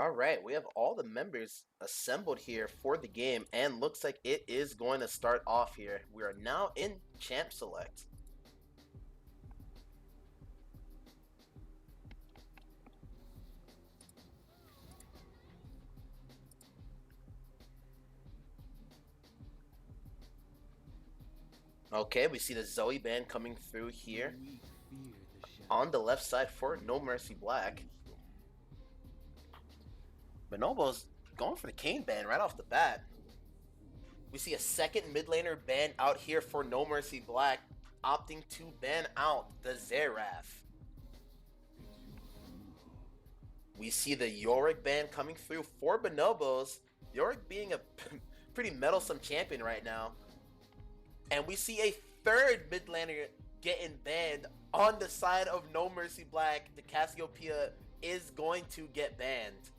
All right, we have all the members assembled here for the game, and looks like it is going to start off here. We are now in Champ Select. Okay, we see the Zoe band coming through here. On the left side for No Mercy Black. Bonobos going for the Kane ban right off the bat. We see a second mid laner ban out here for No Mercy Black, opting to ban out the Xerath. We see the Yorick ban coming through for Bonobos. Yorick being a pretty meddlesome champion right now. And we see a third mid laner getting banned on the side of No Mercy Black. The Cassiopeia is going to get banned.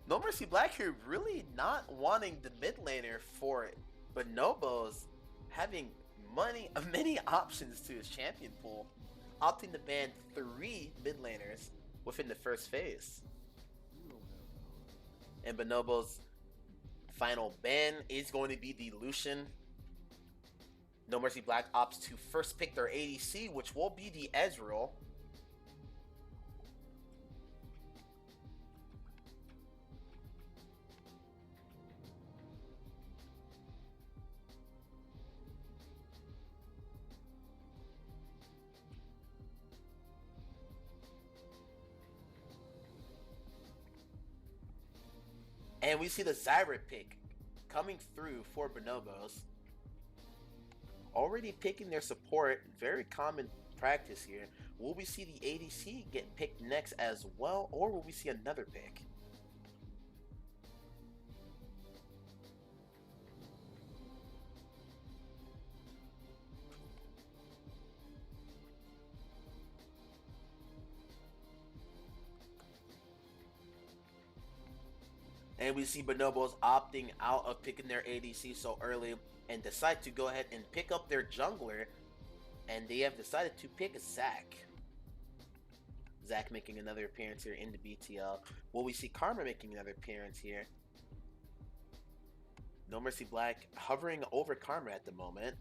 No Mercy Black here really not wanting the mid laner for it, but Bonobos having many options to his champion pool, opting to ban 3 mid laners within the first phase. And Bonobos' final ban is going to be the Lucian. No Mercy Black opts to first pick their ADC, which will be the Ezreal. And we see the Zyra pick coming through for Bonobos. Already picking their support, very common practice here. Will we see the ADC get picked next as well, or will we see another pick? And we see Bonobos opting out of picking their ADC so early and decide to go ahead and pick up their jungler. And they have decided to pick Zac. Zac making another appearance here in the BTL. Will we see Karma making another appearance here? No Mercy Black hovering over Karma at the moment.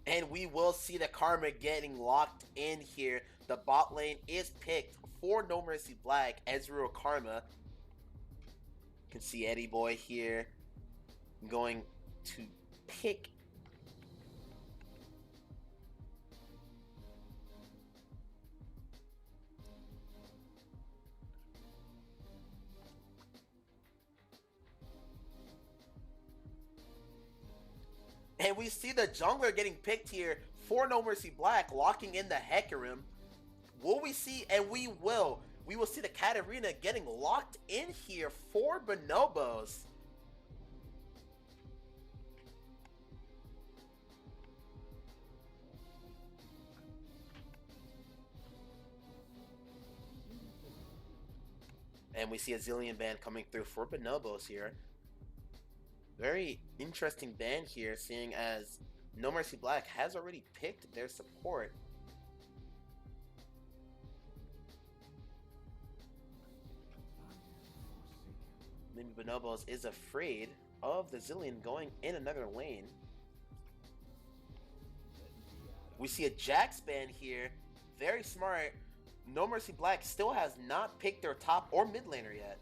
And we will see the Karma getting locked in here. The bot lane is picked for No Mercy Black, Ezreal Karma. You can see Eddie Boy here going to pick and we see the jungler getting picked here for No Mercy Black, locking in the Hecarim. Will we see, and we will see the Katarina getting locked in here for Bonobos. And we see a Zillion band coming through for Bonobos here. Very interesting band here, seeing as No Mercy Black has already picked their support. Maybe Bonobos is afraid of the Zillion going in another lane. We see a Jax band here. Very smart. No Mercy Black still has not picked their top or mid laner yet.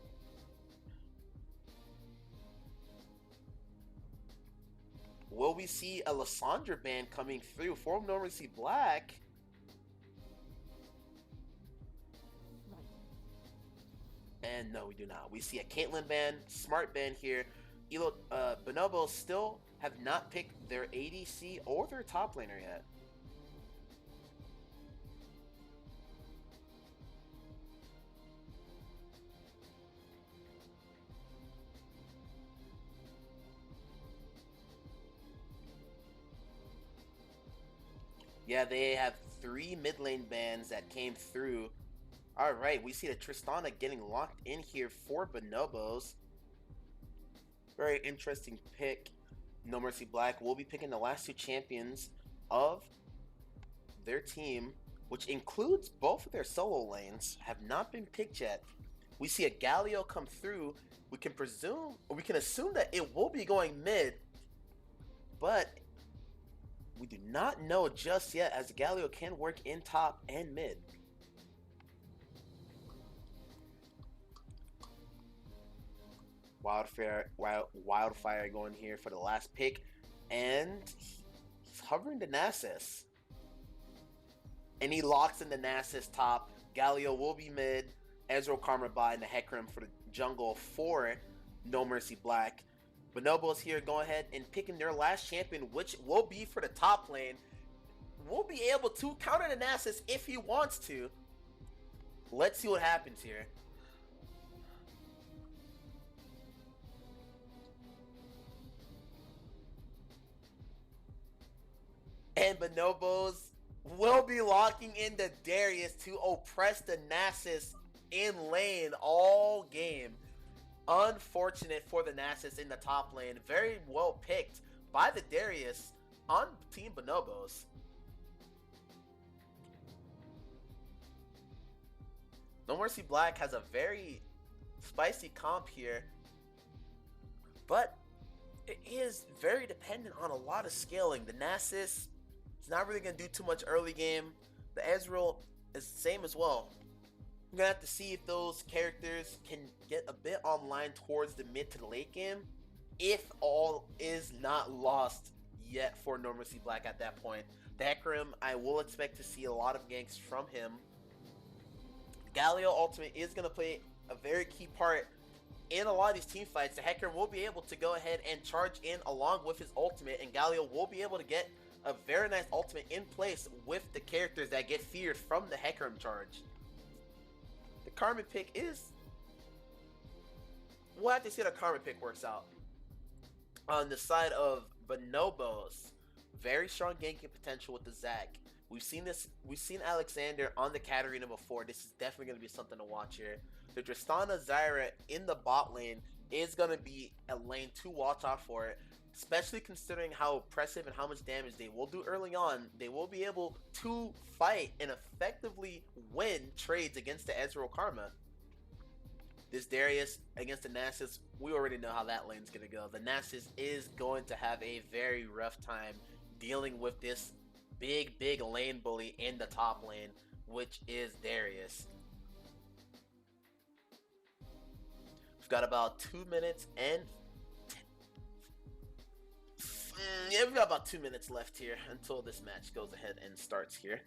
Will we see a Lissandra band coming through for No Mercy Black? And no, we do not. We see a Caitlyn band, smart band here. Bonobos still have not picked their ADC or their top laner yet. Yeah, they have 3 mid lane bans that came through. Alright, we see the Tristana getting locked in here for Bonobos. Very interesting pick. No Mercy Black will be picking the last 2 champions of their team, which includes both of their solo lanes, have not been picked yet. We see a Galio come through. We can assume that it will be going mid, but we do not know just yet, as the Galio can work in top and mid. Wildfire going here for the last pick, and he's hovering the Nasus. And he locks in the Nasus top. Galio will be mid. Ezreal Karma and the Hecarim for the jungle for No Mercy Black. Bonobos here go ahead and picking their last champion, which will be for the top lane. Will be able to counter the Nasus if he wants to. Let's see what happens here. And Bonobos will be locking in the Darius to oppress the Nasus in lane all game. Unfortunate for the Nasus in the top lane. Very well picked by the Darius on Team Bonobos. No Mercy Black has a very spicy comp here, but it is very dependent on a lot of scaling. The Nasus, it's not really going to do too much early game. The Ezreal is the same as well. We're going to have to see if those characters can get a bit online towards the mid to the late game, if all is not lost yet for No Mercy Black at that point. The Hecarim, I will expect to see a lot of ganks from him. Galio ultimate is going to play a very key part in a lot of these team fights. The Hecarim will be able to go ahead and charge in along with his ultimate, and Galio will be able to get a very nice ultimate in place with the characters that get feared from the Hecarim charge. The Karma pick is... We'll have to see how the Karma pick works out. On the side of Bonobos, very strong ganking potential with the Zac. We've seen Alexander on the Katarina before. This is definitely going to be something to watch here. The Tristana Zyra in the bot lane is going to be a lane to watch out for it, especially considering how oppressive and how much damage they will do early on. They will be able to fight and effectively win trades against the Ezreal Karma. This Darius against the Nasus, we already know how that lane's going to go. The Nasus is going to have a very rough time dealing with this big lane bully in the top lane, which is Darius. We've got about 2 minutes and we've got about 2 minutes left here until this match goes ahead and starts here.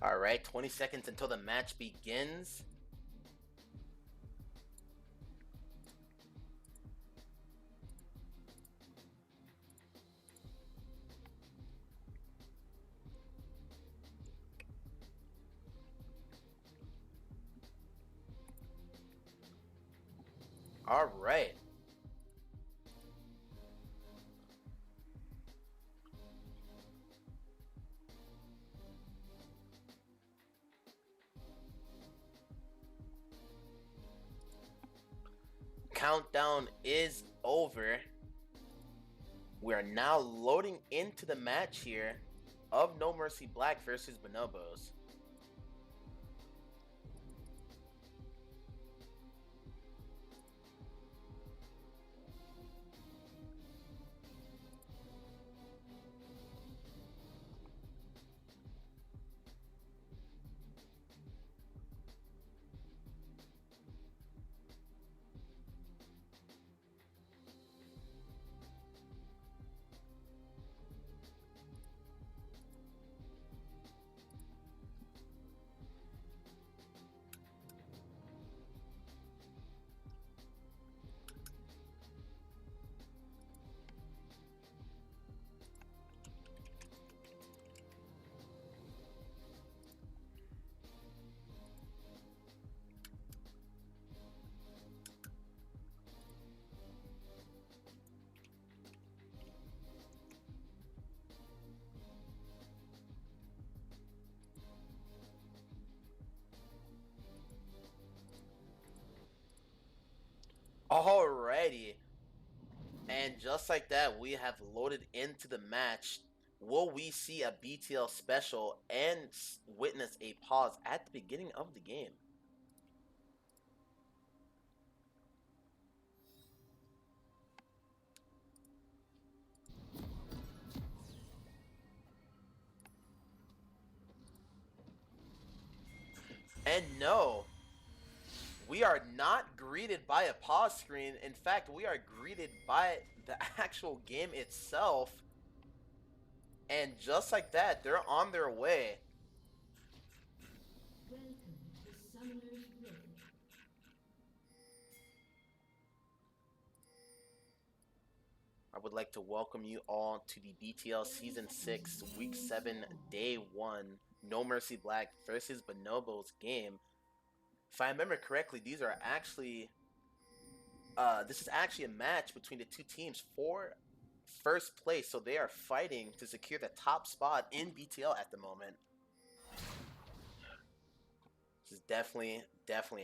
Alright, 20 seconds until the match begins. All right. Countdown is over. We are now loading into the match here of No Mercy Black versus Bonobos. Alrighty. And just like that, we have loaded into the match. Will we see a BTL special and witness a pause at the beginning of the game? And no, we are not greeted by a pause screen. In fact, we are greeted by the actual game itself. And just like that, they're on their way. Welcome to Summoner's Rift. I would like to welcome you all to the BTL Season 6, Week 7, Day 1, No Mercy Black versus Bonobos game. If I remember correctly, these are actually this is actually a match between the two teams for first place, so they are fighting to secure the top spot in BTL at the moment. This is definitely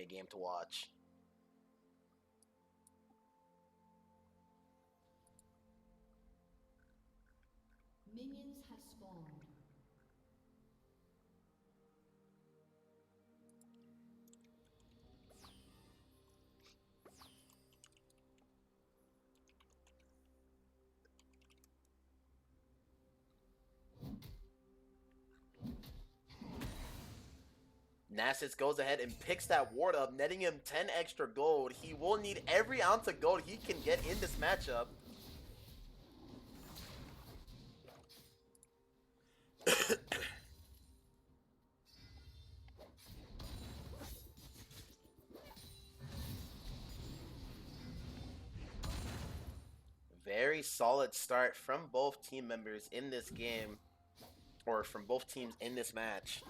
a game to watch. Minions have spawned. Nasus goes ahead and picks that ward up, netting him 10 extra gold. He will need every ounce of gold he can get in this matchup. Very solid start from both team members in this game, or from both teams in this match.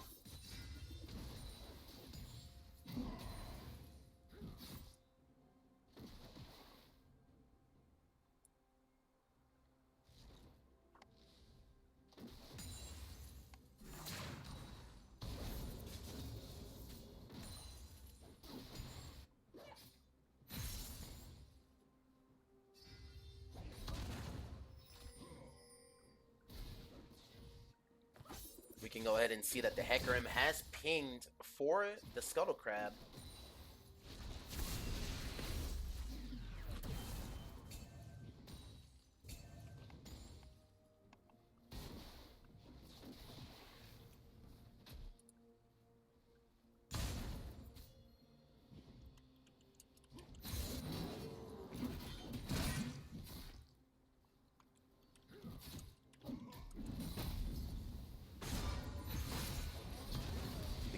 We can go ahead and see that the Hecarim has pinged for the Scuttle Crab.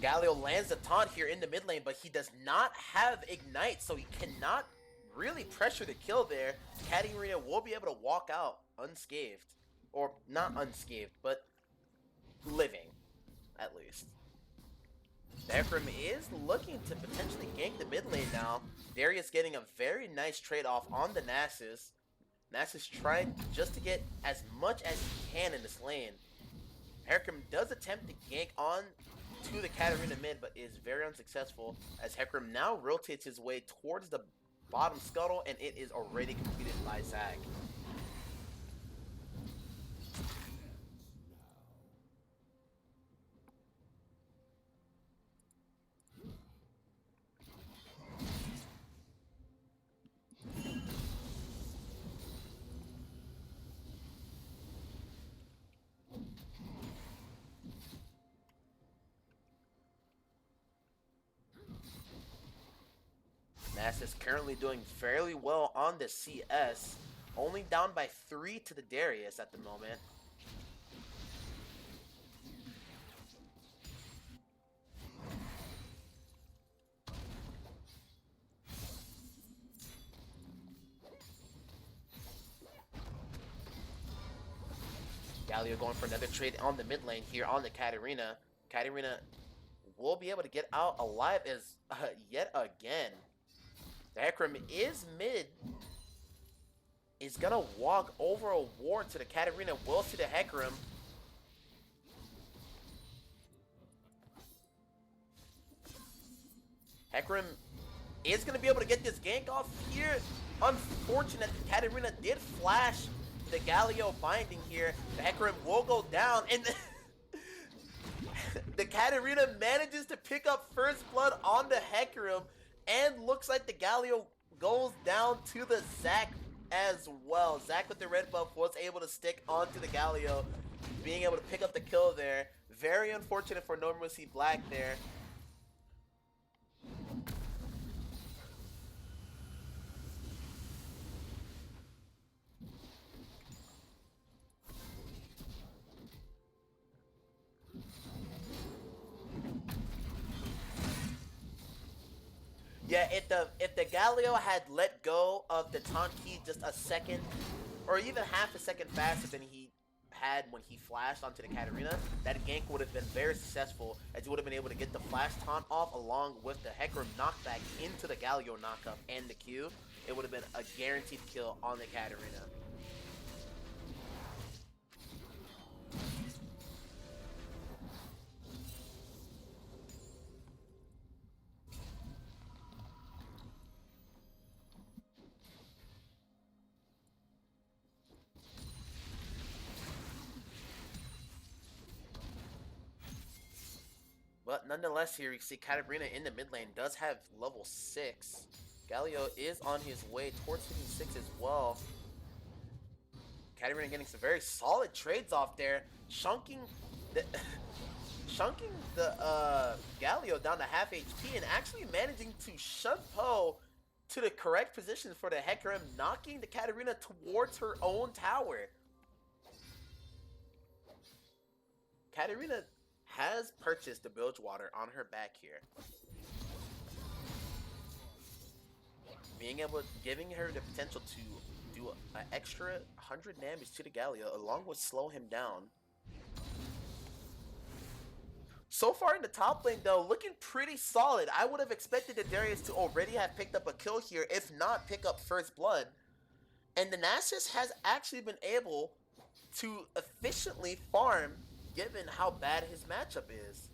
Galio lands the taunt here in the mid lane, but he does not have Ignite, so he cannot really pressure the kill there. Katarina will be able to walk out unscathed. Or not unscathed, but living, at least. Ephraim is looking to potentially gank the mid lane now. Darius getting a very nice trade-off on the Nasus. Nasus trying just to get as much as he can in this lane. Hecarim does attempt to gank on to the Katarina mid, but is very unsuccessful as Hecarim now rotates his way towards the bottom scuttle, and it is already completed by Zac. Nasus currently doing fairly well on the CS, only down by 3 to the Darius at the moment. Galio going for another trade on the mid lane here on the Katarina. Katarina will be able to get out alive as yet again. The Hecarim is mid. Is gonna walk over a ward to the Katarina. Will see the Hecarim. Hecarim is gonna be able to get this gank off here. Unfortunate, the Katarina did flash the Galio binding here. The Hecarim will go down, and the Katarina manages to pick up first blood on the Hecarim, and looks like the Galio goes down to the Zac as well. Zac with the red buff was able to stick onto the Galio, being able to pick up the kill there. Very unfortunate for No Mercy Black there. Yeah, if the Galio had let go of the taunt key just a second, or even half a second faster than he had when he flashed onto the Katarina, that gank would have been very successful, as he would have been able to get the flash taunt off along with the Hecarim knockback into the Galio knockup and the Q. It would have been a guaranteed kill on the Katarina. But nonetheless, here you see Katarina in the mid lane does have level 6. Galio is on his way towards hitting 6 as well. Katarina getting some very solid trades off there, chunking the Galio down to half HP, and actually managing to shun Poe to the correct position for the Hecarim, knocking the Katarina towards her own tower. Katarina has purchased the bilge water on her back here, giving her the potential to do an extra 100 damage to the Galio, along with slow him down. So far in the top lane though, looking pretty solid. I would have expected the Darius to already have picked up a kill here, if not pick up first blood. And the Nasus has actually been able to efficiently farm, given how bad his matchup is.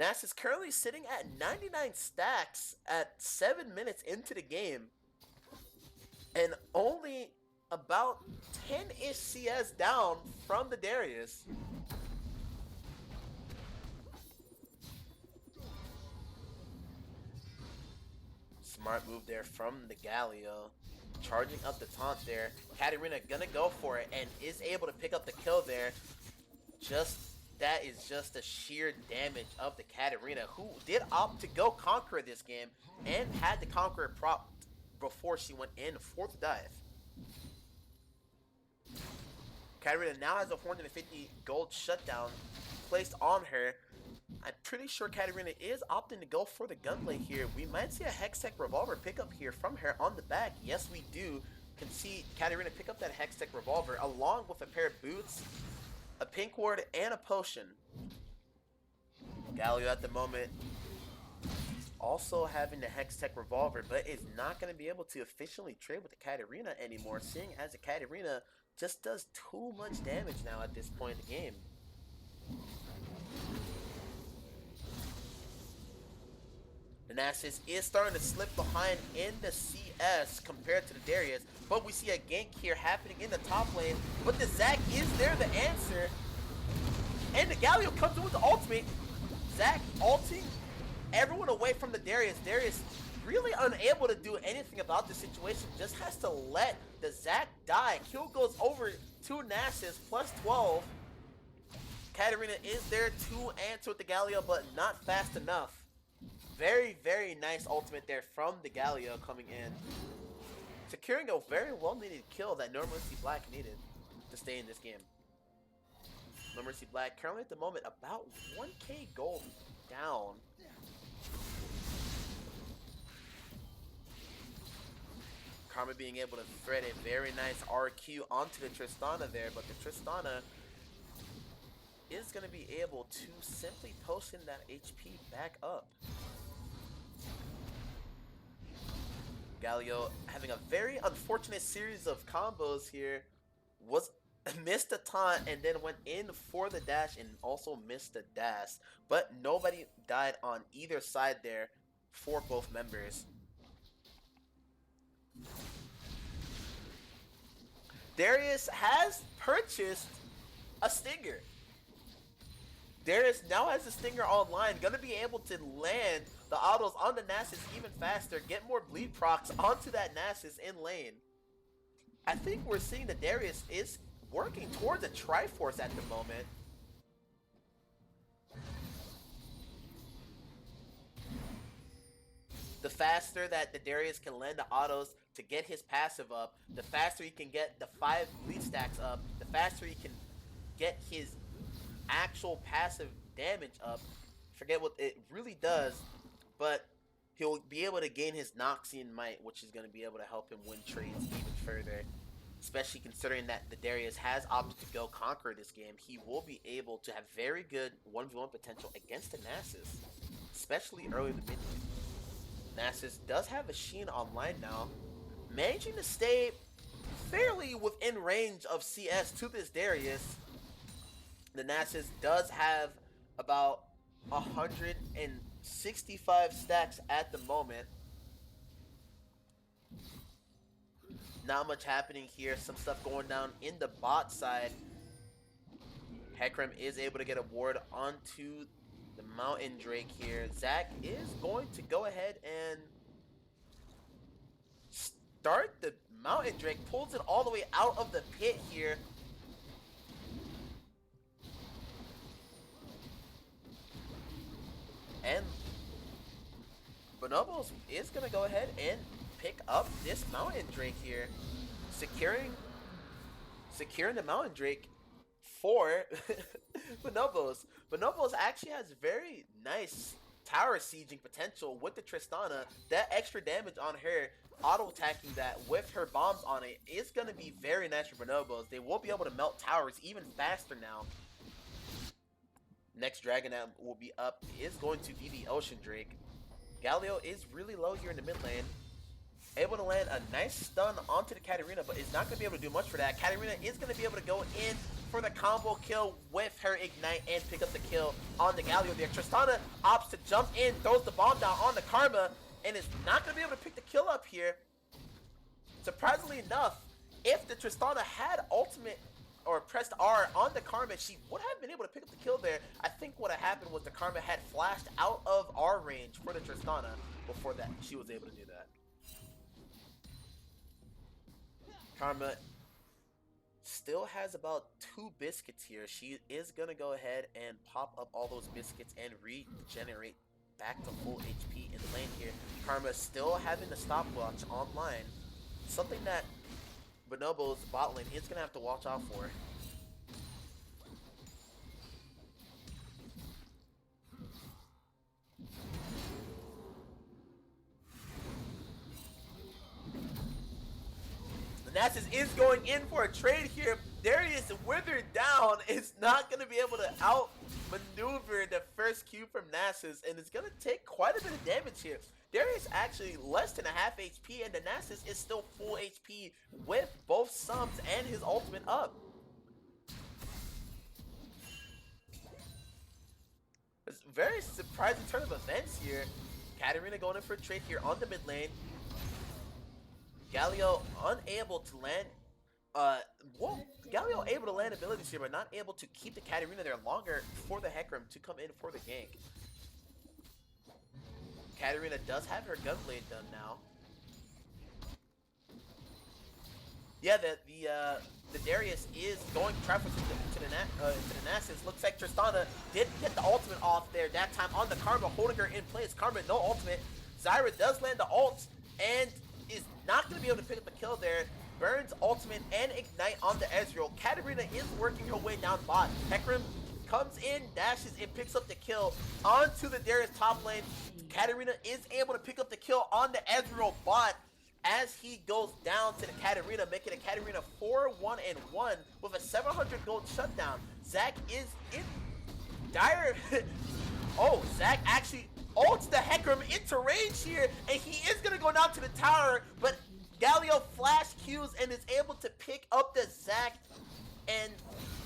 Nasus is currently sitting at 99 stacks at 7 minutes into the game, and only about 10-ish CS down from the Darius. Smart move there from the Galio, charging up the taunt there. Katarina gonna go for it and is able to pick up the kill there. That is just the sheer damage of the Katarina, who did opt to go Conqueror this game and had the Conqueror prop before she went in 4th dive. Katarina now has a 450 gold shutdown placed on her. I'm pretty sure Katarina is opting to go for the gunblade here. We might see a Hextech Revolver pickup here from her on the back. Yes, we do. Can see Katarina pick up that Hextech Revolver along with a pair of boots, a pink ward, and a potion. Galio at the moment also having the Hex Tech Revolver, but is not going to be able to efficiently trade with the Katarina anymore, seeing as the Katarina just does too much damage now at this point in the game. The Nasus is starting to slip behind in the CS compared to the Darius, but we see a gank here happening in the top lane, but the Zac is there, the answer, and the Galio comes in with the ultimate. Zac ulting everyone away from the Darius. Darius really unable to do anything about the situation, just has to let the Zac die. Kill goes over to Nasus, plus 12. Katarina is there to answer with the Galio, but not fast enough. Very, very nice ultimate there from the Galio coming in, securing a very well-needed kill that No Mercy Black needed to stay in this game. No Mercy Black currently at the moment about 1k gold down. Karma being able to thread a very nice RQ onto the Tristana there, but the Tristana is going to be able to simply post in that HP back up. Galio having a very unfortunate series of combos here, was missed a taunt and then went in for the dash and also missed the dash, but nobody died on either side there for both members. Darius has purchased a Stinger. Darius now has a Stinger online, gonna be able to land the autos on the Nasus even faster, get more bleed procs onto that Nasus in lane. I think we're seeing that Darius is working towards a Triforce at the moment. The faster that the Darius can land the autos to get his passive up, the faster he can get the 5 bleed stacks up, the faster he can get his actual passive damage up. Forget what it really does, but he'll be able to gain his Noxian Might, which is going to be able to help him win trades even further. Especially considering that the Darius has opted to go Conqueror this game, he will be able to have very good 1v1 potential against the Nasus, especially early in the mid lane. Nasus does have a Sheen online now, managing to stay fairly within range of CS to this Darius. The Nasus does have about 165 stacks at the moment. Not much happening here. Some stuff going down in the bot side. Hecarim is able to get a ward onto the Mountain Drake here. Zac is going to go ahead and start the Mountain Drake. Pulls it all the way out of the pit here. And Bonobos is going to go ahead and pick up this Mountain Drake here, securing the Mountain Drake for Bonobos. Bonobos actually has very nice tower sieging potential with the Tristana. That extra damage on her, auto attacking that with her bombs on it, is going to be very nice for Bonobos. They will be able to melt towers even faster now. Next dragon that will be up is going to be the Ocean Drake. Galio is really low here in the mid lane. Able to land a nice stun onto the Katarina, but is not going to be able to do much for that. Katarina is going to be able to go in for the combo kill with her Ignite and pick up the kill on the Galio there. Tristana opts to jump in, throws the bomb down on the Karma, and is not going to be able to pick the kill up here. Surprisingly enough, if the Tristana had ultimate or pressed R on the Karma, she would have been able to pick up the kill there. I think what had happened was the Karma had flashed out of R range for the Tristana before that she was able to do that. Karma still has about 2 biscuits here. She is going to go ahead and pop up all those biscuits and regenerate back to full HP in the lane here. Karma still having the stopwatch online. Something that Bonobos bot lane is going to have to watch out for. Nasus is going in for a trade here. Darius withered down, is not going to be able to maneuver the first Q from Nasus, and it's gonna take quite a bit of damage here. Darius actually less than a half HP, and the Nasus is still full HP with both subs and his ultimate up. It's a very surprising turn of events here. Katarina going in for a trade here on the mid lane. Galio unable to land. Well, Galio able to land abilities here, but not able to keep the Katarina there longer for the Hecarim to come in for the gank. Katarina does have her Gunblade done now. Yeah, the Darius is going traffic to the Nasus. Looks like Tristana did get the ultimate off there that time on the Karma, holding her in place. Karma no ultimate. Zyra does land the ult and is not going to be able to pick up the kill there. Burns ultimate and ignite on the Ezreal. Katarina is working her way down bot. Hecarim comes in, dashes, and picks up the kill onto the Darius top lane. Katarina is able to pick up the kill on the Ezreal bot as he goes down to the Katarina, making a Katarina 4-1-1 with a 700 gold shutdown. Zac is in dire. Oh, Zac actually ults the Hecarim into range here, and he is going to go down to the tower, but Galio flash Qs and is able to pick up the Zac, and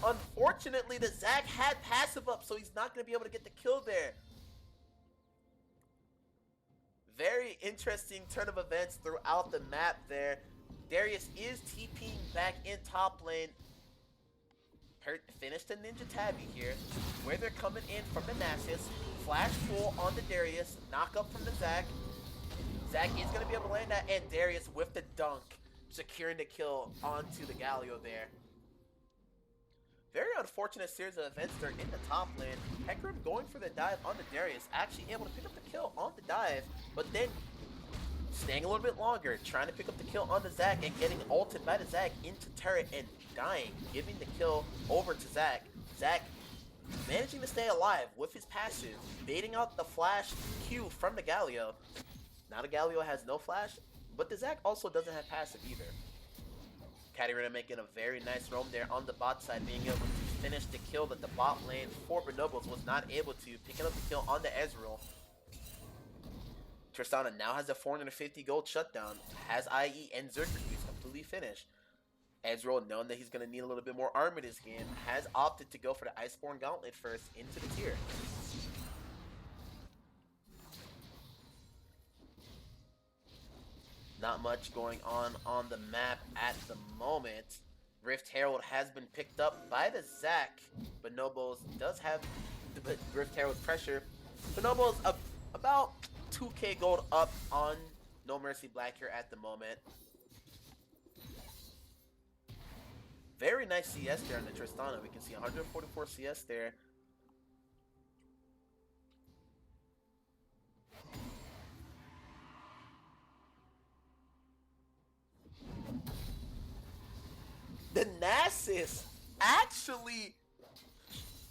unfortunately the Zac had passive up, so he's not going to be able to get the kill there. Very interesting turn of events throughout the map there. Darius is TPing back in top lane. Finished the Ninja Tabby here, where they're coming in from the Nasus. Flash full on the Darius, knock up from the Zac. Zac is going to be able to land that, and Darius with the dunk, securing the kill onto the Galio there. Very unfortunate series of events there in the top lane. Hecarim going for the dive on the Darius, actually able to pick up the kill on the dive, but then staying a little bit longer, trying to pick up the kill on the Zac and getting ulted by the Zac into turret and dying, giving the kill over to Zac. Zac managing to stay alive with his passive, baiting out the flash Q from the Galio. Now the Galio has no flash, but the Zac also doesn't have passive either. Katarina making a very nice roam there on the bot side, being able to finish the kill that the bot lane for Bonobos was not able to, picking up the kill on the Ezreal. Tristana now has a 450 gold shutdown, has IE and Zerker Qs completely finished. Ezreal, knowing that he's going to need a little bit more armor this game, has opted to go for the Iceborne Gauntlet first into the tier. Not much going on the map at the moment. Rift Herald has been picked up by the Zac. Bonobos does have the Rift Herald pressure. Bonobos about 2k gold up on No Mercy Black here at the moment. Very nice CS there on the Tristana. We can see 144 CS there. The Nasus actually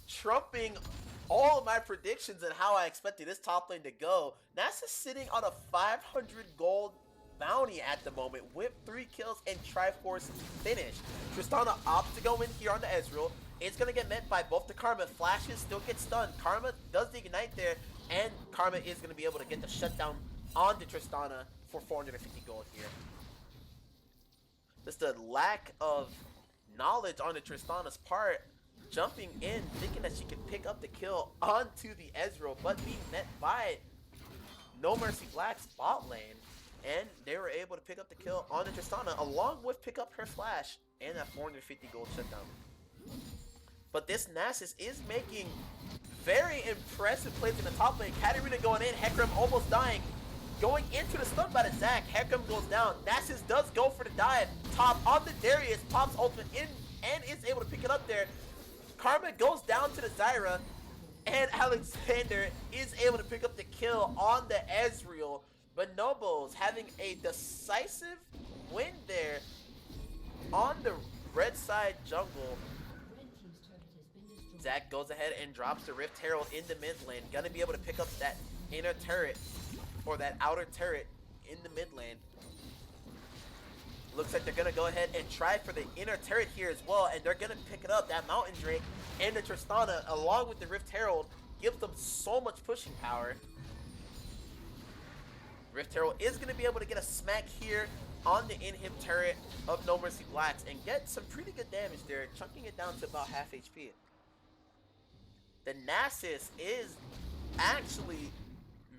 trumping all of my predictions and how I expected this top lane to go. Nasus sitting on a 500 gold bounty at the moment with 3 kills and Triforce finish. Tristana opts to go in here on the Ezreal. It's going to get met by both the Karma. Flashes still get stunned. Karma does the ignite there, and Karma is going to be able to get the shutdown on the Tristana for 450 gold here. Just a lack of knowledge on the Tristana's part, jumping in, thinking that she could pick up the kill onto the Ezreal, but being met by No Mercy Black's bot lane, and they were able to pick up the kill on the Tristana, along with pick up her flash and that 450 gold shutdown. But this Nasus is making very impressive plays in the top lane. Katarina going in, Hecarim almost dying. Going into the stun by the Zac, Hecarim goes down. Nasus does go for the dive. Top on the Darius, pops ultimate in and is able to pick it up there. Karma goes down to the Zyra, and Alexander is able to pick up the kill on the Ezreal. Bonobos having a decisive win there on the red side jungle. Zac goes ahead and drops the Rift Herald in the mid lane. Gonna be able to pick up that inner turret, or that outer turret in the mid lane. Looks like they're gonna go ahead and try for the inner turret here as well, and they're gonna pick it up. That Mountain Drake and the Tristana, along with the Rift Herald, gives them so much pushing power. Rift Herald is going to be able to get a smack here on the inhib turret of No Mercy Blacks and get some pretty good damage there, chunking it down to about half HP. The Nasus is actually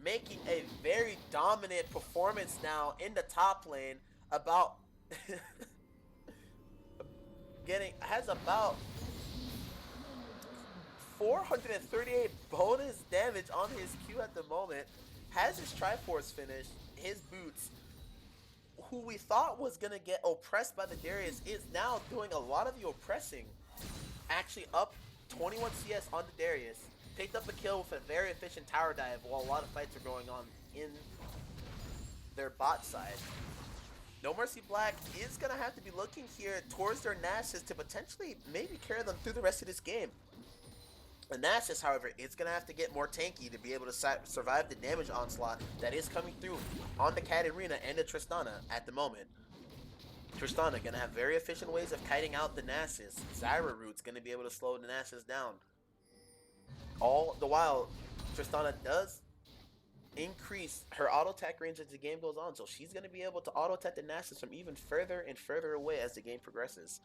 making a very dominant performance now in the top lane. About has about 438 bonus damage on his Q at the moment. Has his Triforce finished. His boots, who we thought was gonna get oppressed by the Darius, is now doing a lot of the oppressing. Actually up 21 CS on the Darius. Picked up a kill with a very efficient tower dive while a lot of fights are going on in their bot side. No Mercy Black is going to have to be looking here towards their Nasus to potentially maybe carry them through the rest of this game. The Nasus, however, is going to have to get more tanky to be able to survive the damage onslaught that is coming through on the Katarina and the Tristana at the moment. Tristana going to have very efficient ways of kiting out the Nasus. Zyra Root's going to be able to slow the Nasus down. All the while, Tristana does increase her auto attack range as the game goes on, so she's going to be able to auto attack the Nasus from even further and further away as the game progresses.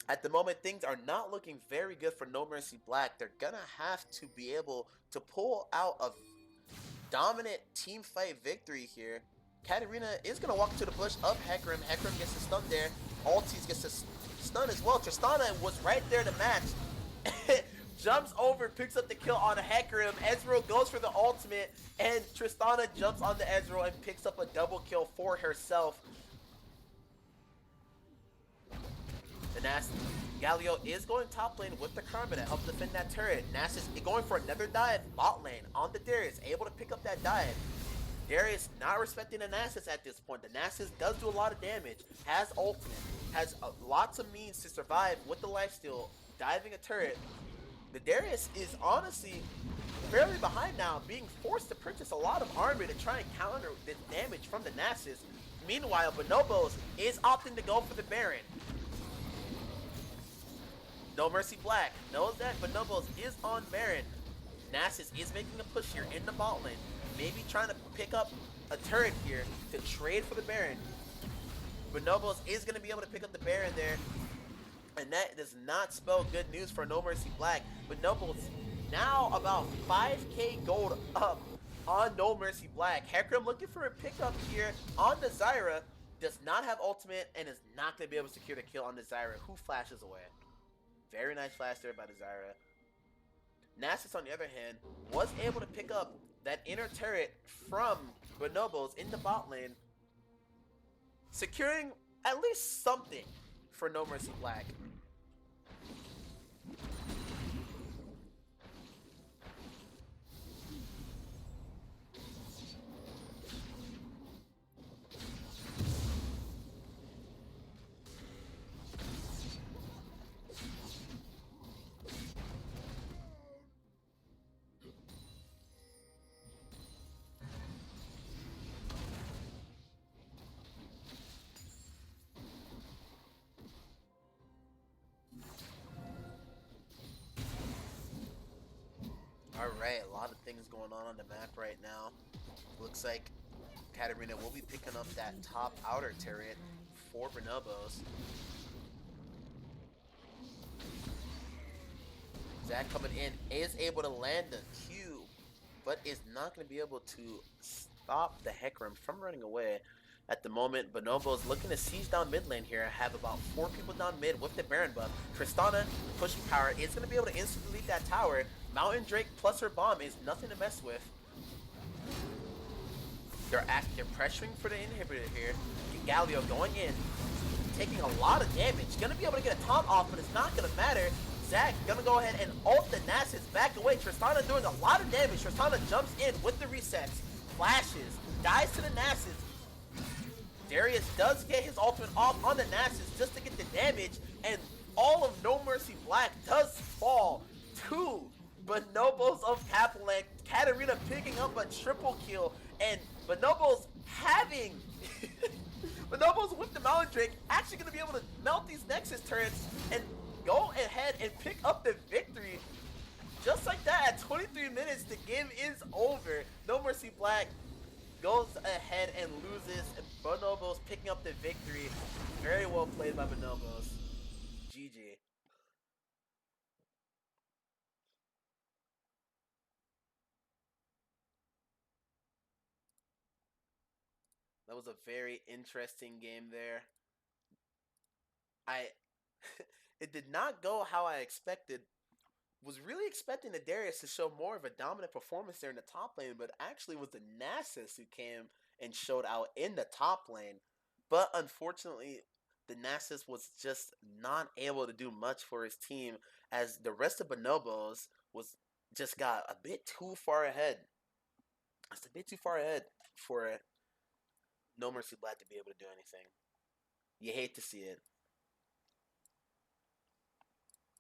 At the moment, things are not looking very good for No Mercy Black. They're going to have to be able to pull out a dominant team fight victory here. Katarina is going to walk to the bush of Hecarim. Hecarim gets a stun there. Altis gets a stun as well. Tristana was right there to match. Jumps over, picks up the kill on a Hecarim. Ezreal goes for the ultimate, and Tristana jumps on the Ezreal and picks up a double kill for herself. The Galio is going top lane with the Karma to help defend that turret. Nasus is going for another dive bot lane on the Darius, able to pick up that dive. Darius not respecting the Nasus at this point. The Nasus does do a lot of damage, has ultimate, has lots of means to survive with the lifesteal, diving a turret. The Darius is honestly fairly behind now, being forced to purchase a lot of armor to try and counter the damage from the Nasus. Meanwhile, Bonobos is opting to go for the Baron. No Mercy Black knows that Bonobos is on Baron. Nasus is making a push here in the bot lane. Maybe trying to pick up a turret here to trade for the Baron. Bonobos is going to be able to pick up the Baron there. And that does not spell good news for No Mercy Black. Bonobos now about 5k gold up on No Mercy Black. Hecarim looking for a pickup here on the Zyra. Does not have ultimate and is not going to be able to secure the kill on the Zyra, who flashes away. Very nice flash there by the Zyra. Nasus, on the other hand, was able to pick up that inner turret from Bonobos in the bot lane, securing at least something for No Mercy Black. Alright, a lot of things going on the map right now. Looks like Katarina will be picking up that top outer turret for Bonobos. Zach coming in is able to land the Q, but is not going to be able to stop the Hecarim from running away. At the moment, Bonobos looking to siege down mid lane here. Have about 4 people down mid with the Baron buff. Tristana, pushing power, is going to be able to instantly leave that tower. Mountain Drake plus her bomb is nothing to mess with. They're pressuring for the inhibitor here. Galio going in, taking a lot of damage. Gonna be able to get a taunt off, but it's not gonna matter. Zach gonna go ahead and ult the Nasus back away. Tristana doing a lot of damage. Tristana jumps in with the resets, flashes, dies to the Nasus. Darius does get his ultimate off on the Nasus just to get the damage, and all of No Mercy Black does fall to Bonobos of Kappaland. Katarina picking up a triple kill, and Bonobos having Bonobos with the Mountain Drake actually going to be able to melt these Nexus turrets and go ahead and pick up the victory. Just like that, at 23 minutes, the game is over. No Mercy Black goes ahead and loses, and Bonobos picking up the victory. Very well played by Bonobos. GG. That was a very interesting game there. I it did not go how I expected. Was really expecting the Darius to show more of a dominant performance there in the top lane, but actually was the Nasus who came and showed out in the top lane. But unfortunately, the Nasus was just not able to do much for his team as the rest of Bonobos was just got a bit too far ahead. It's a bit too far ahead for No Mercy Black to be able to do anything. You hate to see it.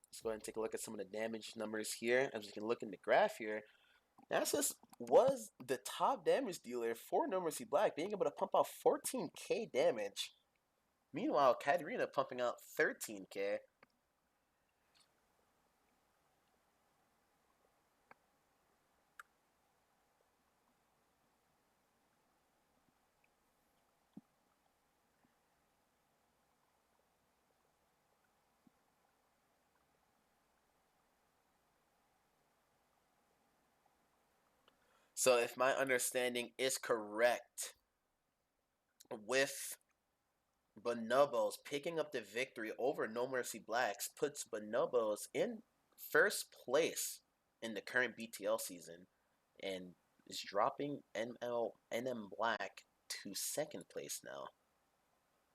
Let's go ahead and take a look at some of the damage numbers here. As we can look in the graph here, Nasus was the top damage dealer for No Mercy Black, being able to pump out 14k damage. Meanwhile, Katarina pumping out 13k. So if my understanding is correct, with Bonobos picking up the victory over No Mercy Blacks puts Bonobos in first place in the current BTL season and is dropping NM Black to second place now.